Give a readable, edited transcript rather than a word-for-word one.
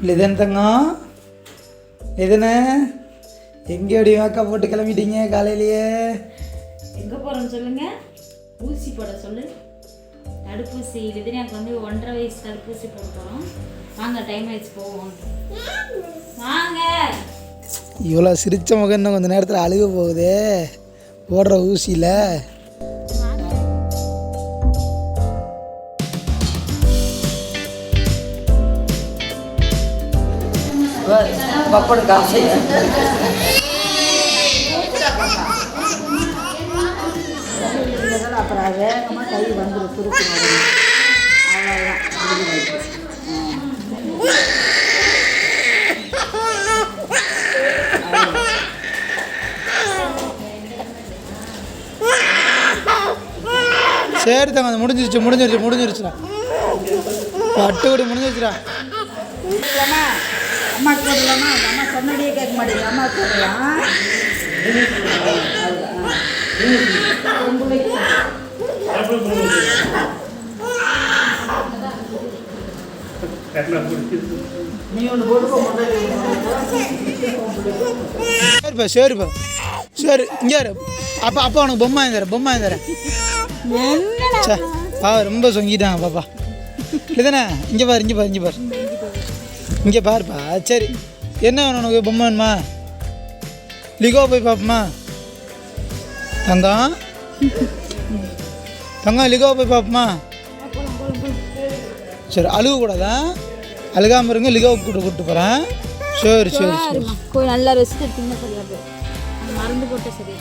லிதன் தங்கம், லிதனே எங்கேயோடி makeup போட்டு கிளம்பிட்டீங்க காலையிலேயே? எங்கே போகிறோன்னு சொல்லுங்க. ஊசி போட சொல்லு. தடுப்பூசி லிதனியாக்கு வந்து 1.5 வயசு தடுப்பூசி போட போகிறோம். வாங்க, டைம் ஆயிடுச்சு, போவோம். வாங்க. இவ்வளோ சிரிச்ச முகம் இன்னும் கொஞ்சம் நேரத்தில் அழுக போகுதே போடுற ஊசியில். பப்படு காசு அப்புறம் வேகமாக கை வந்துடும் துருக்கு. சரி தங்க, முடிஞ்சிருச்சுடா. பட்டுக்கூடி முடிஞ்சிருச்சுடா. அம்மாவுக்கு போடலாமா? அம்மா சொன்னடியே கேட்க மாட்டேங்க. அம்மா போடலாம். நீ ஒன்று போட்டுக்கோ. சரிப்பா சரி, இங்கே அப்பா உனக்கு பொம்மை தரேன். ரொம்ப சொங்கிட்டாங்க பாப்பா. இல்லைதானே? இங்கே பாரு இங்கே பாருப்பா. சரி, என்ன வேணும் உனக்கு? பொம்மை வேணுமா? லிகோ போய் பார்ப்போமா? தங்கம் லிகோ போய் பார்ப்போமா? சரி, அழுகக்கூடாதா? அழுகாமல் இருங்க. லிகோ கூப்பிட்டு போகிறேன். சரி நல்லா ரெஸ்ட் எடுத்தீங்கன்னா சரியா போய் மருந்து போட்ட சரியா.